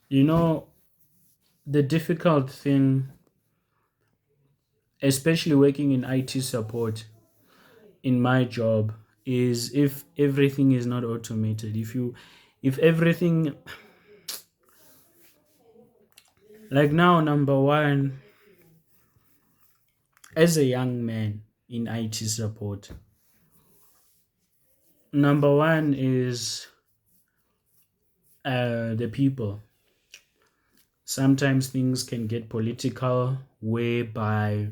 You know, the difficult thing, especially working in IT support in my job, is if everything is not automated. If everything, like now, number one, as a young man in IT support, number one is the people. Sometimes things can get political, whereby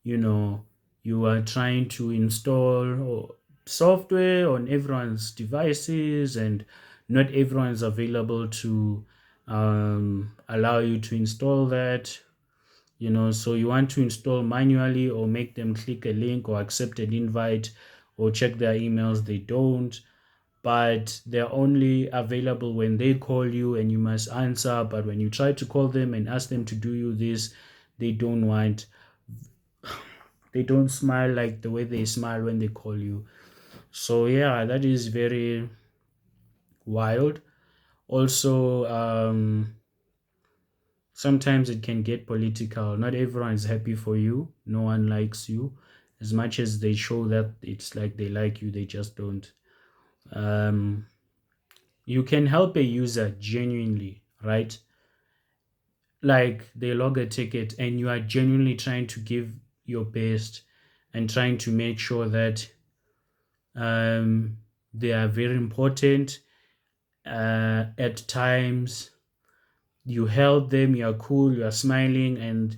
you know you are trying to install software on everyone's devices, and not everyone is available to allow you to install that. So you want to install manually, or make them click a link, or accept an invite, or check their emails. They don't, but they're only available when they call you and you must answer. But when you try to call them and ask them to do you this, they don't want. They don't smile like the way they smile when they call you. So yeah, that is very wild. Also, sometimes it can get political. Not everyone is happy for you. No one likes you. As much as they show that it's like they like you, they just don't. Um, you can help a user genuinely, right? Like they log a ticket and you are genuinely trying to give your best and trying to make sure that um, they are very important. At times, you help them, you are cool, you are smiling, and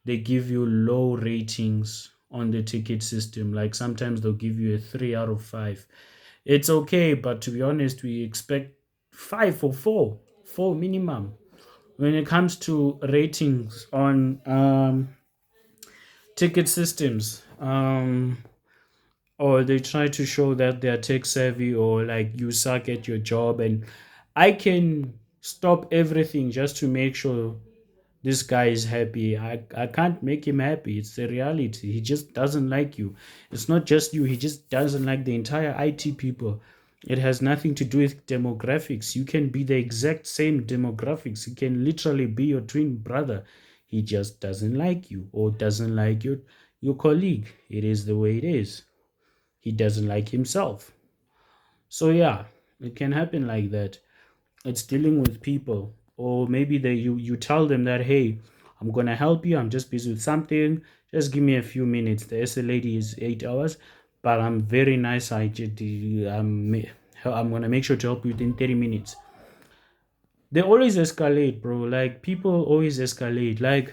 they give you low ratings on the ticket system. Like sometimes they'll give you a 3 out of 5. It's okay, but to be honest, we expect 5 or 4, 4 minimum. When it comes to ratings on ticket systems, or they try to show that they're tech savvy, or like you suck at your job, and I can stop everything just to make sure this guy is happy. I can't make him happy. It's the reality. He just doesn't like you. It's not just you, he just doesn't like the entire IT people. It has nothing to do with demographics. You can be the exact same demographics. He can literally be your twin brother. He just doesn't like you, or doesn't like your colleague. It is the way it is. He doesn't like himself. So yeah, it can happen like that. It's dealing with people. Or maybe you tell them that, hey, I'm gonna help you, I'm just busy with something, just give me a few minutes. The SLA is 8 hours, but I'm very nice. I'm gonna make sure to help you within 30 minutes. They always escalate, bro. Like people always escalate. Like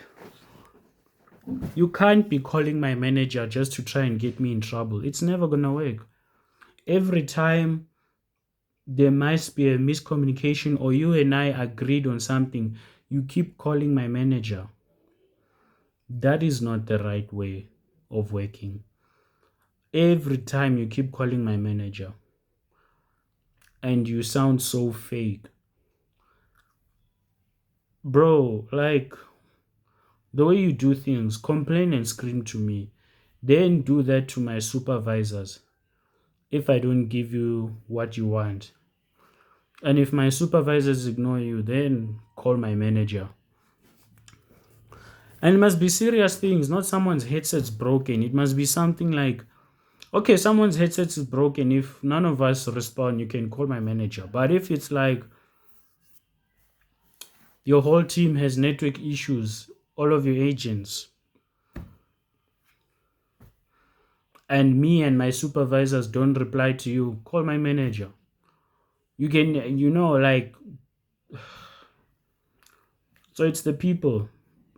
you can't be calling my manager just to try and get me in trouble. It's never gonna work. Every time there must be a miscommunication, or you and I agreed on something, you keep calling my manager. That is not the right way of working. Every time you keep calling my manager, and you sound so fake. Bro, like the way you do things, complain and scream to me. Then do that to my supervisors if I don't give you what you want. And if my supervisors ignore you, then call my manager. And it must be serious things, not someone's headset's broken. It must be something like, okay, someone's headset is broken. If none of us respond, you can call my manager. But if it's like your whole team has network issues, all of your agents, and me and my supervisors don't reply to you, call my manager. You can, like, so it's the people.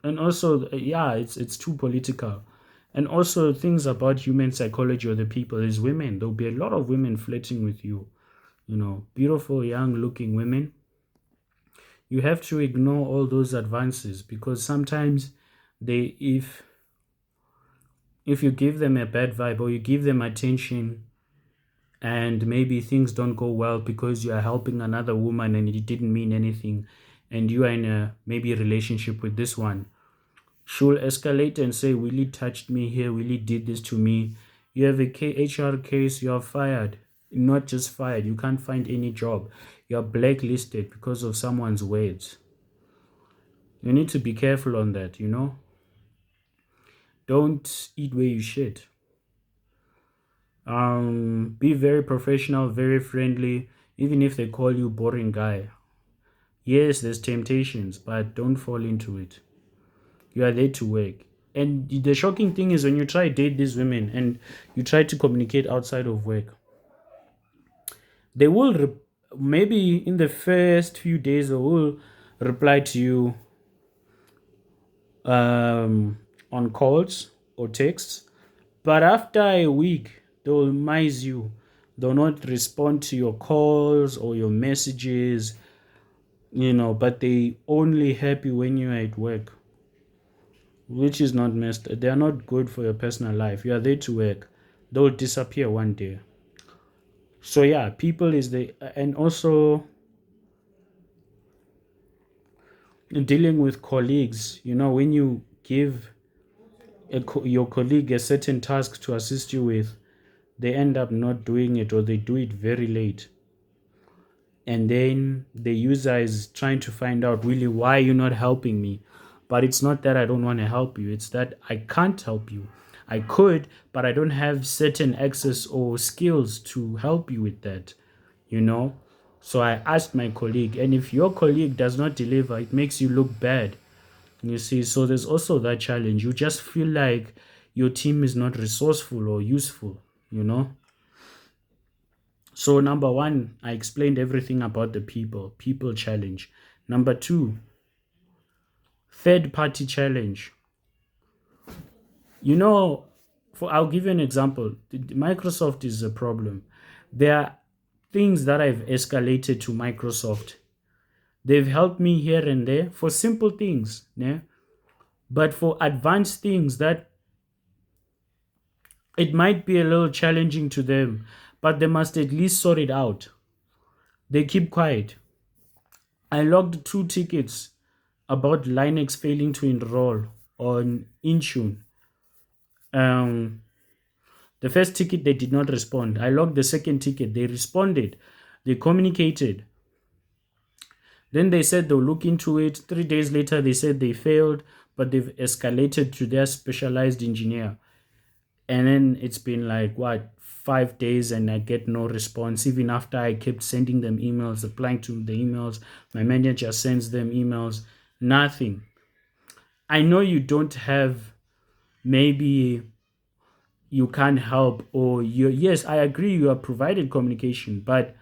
And also, yeah, it's too political. And also, things about human psychology or the people is women. There'll be a lot of women flirting with you, beautiful, young looking women. You have to ignore all those advances, because sometimes they if you give them a bad vibe, or you give them attention, and maybe things don't go well because you are helping another woman and it didn't mean anything, and you are in a maybe relationship with this one, she'll escalate and say, Willie touched me here, Willie did this to me. You have a HR case, you're fired. Not just fired, you can't find any job. You're blacklisted because of someone's words. You need to be careful on that, you know? Don't eat where you shit. Be very professional, very friendly, even if they call you boring guy. Yes, there's temptations, but don't fall into it. You are there to work. And the shocking thing is when you try to date these women and you try to communicate outside of work, they will maybe in the first few days they will reply to you on calls or texts, but after a week they'll miss you. They'll not respond to your calls or your messages, but they only happy when you're at work, which is not messed. They are not good for your personal life. You are there to work. They'll disappear one day. So yeah, people is the and also dealing with colleagues. When you give your colleague a certain task to assist you with, they end up not doing it or they do it very late. And then the user is trying to find out really why you're not helping me. But it's not that I don't want to help you, it's that I can't help you. I could, but I don't have certain access or skills to help you with that, you know. So I asked my colleague, and if your colleague does not deliver, it makes you look bad. You see, so there's also that challenge. You just feel like your team is not resourceful or useful, you know. So number one, I explained everything about the people challenge. Number two, third party challenge. You know, I'll give you an example. Microsoft is a problem. There are things that I've escalated to Microsoft. They've helped me here and there for simple things, yeah? But for advanced things that it might be a little challenging to them, but they must at least sort it out. They keep quiet. I logged 2 tickets about Linux failing to enroll on Intune. Um, the first ticket they did not respond. I logged the second ticket. They responded. They communicated. Then they said they'll look into it. 3 days later, they said they failed, but they've escalated to their specialized engineer. And then it's been like, what, 5 days, and I get no response. Even after I kept sending them emails, replying to the emails, my manager sends them emails, nothing. I know you don't have, maybe you can't help, or yes, I agree, you have provided communication, but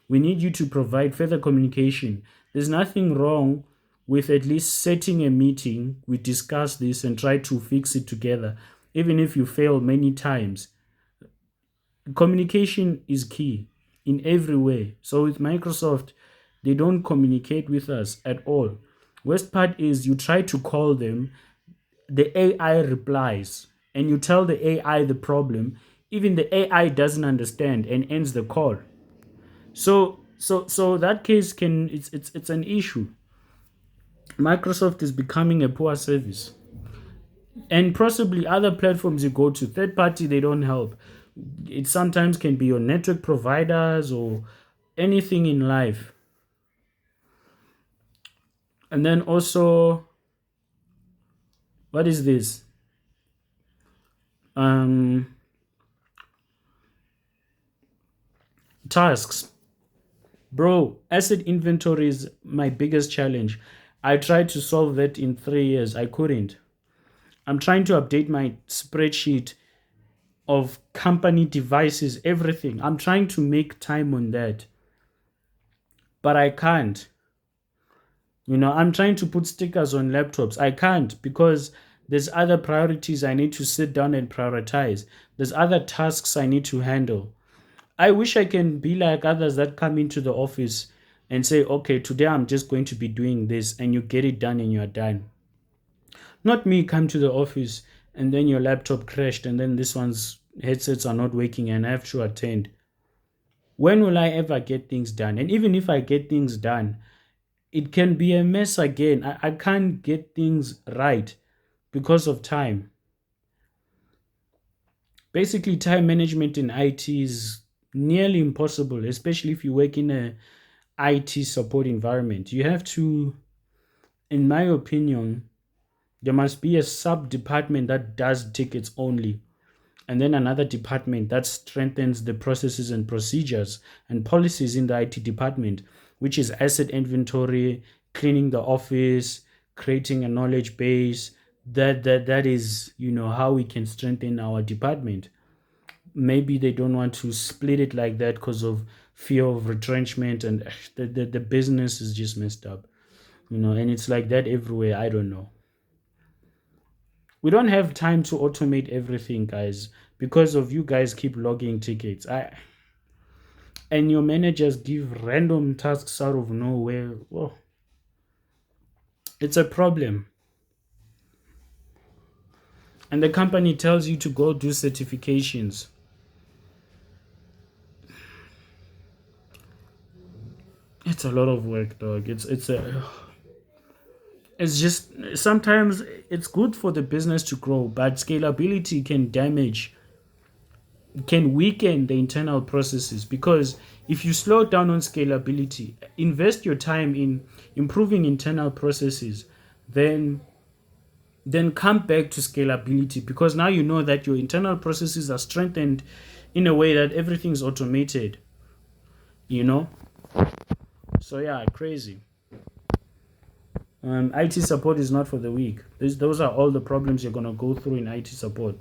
we need you to provide further communication. There's nothing wrong with at least setting a meeting. We discuss this and try to fix it together. Even if you fail many times, communication is key in every way. So with Microsoft, they don't communicate with us at all. Worst part is you try to call them, the AI replies, and you tell the AI the problem. Even the AI doesn't understand and ends the call. So that case can it's an issue. Microsoft is becoming a poor service. And possibly other platforms you go to, third party, they don't help. It sometimes can be your network providers or anything in life. And then also, what is this? Um, Tasks. Bro, asset inventory is my biggest challenge. I tried to solve that in 3 years. I couldn't. I'm trying to update my spreadsheet of company devices, everything. I'm trying to make time on that, but I can't. I'm trying to put stickers on laptops. I can't because there's other priorities I need to sit down and prioritize. There's other tasks I need to handle. I wish I can be like others that come into the office and say, okay, today I'm just going to be doing this, and you get it done and you're done. Not me come to the office and then your laptop crashed and then this one's headsets are not working and I have to attend. When will I ever get things done? And even if I get things done, it can be a mess again. I can't get things right because of time. Basically, time management in IT is nearly impossible, especially if you work in a IT support environment. You have to in my opinion, there must be a sub department that does tickets only, and then another department that strengthens the processes and procedures and policies in the IT department, which is asset inventory, cleaning the office, creating a knowledge base. That is, how we can strengthen our department. Maybe they don't want to split it like that because of fear of retrenchment, and the business is just messed up, and it's like that everywhere. I don't know. We don't have time to automate everything, guys, because of you guys keep logging tickets. And your managers give random tasks out of nowhere. Oh, it's a problem. And the company tells you to go do certifications. It's a lot of work, dog. It's just sometimes it's good for the business to grow, but scalability can weaken the internal processes, because if you slow down on scalability, invest your time in improving internal processes, then come back to scalability, because now you know that your internal processes are strengthened in a way that everything's automated, you know so yeah, crazy. IT support is not for the weak. Those are all the problems you're going to go through in IT support.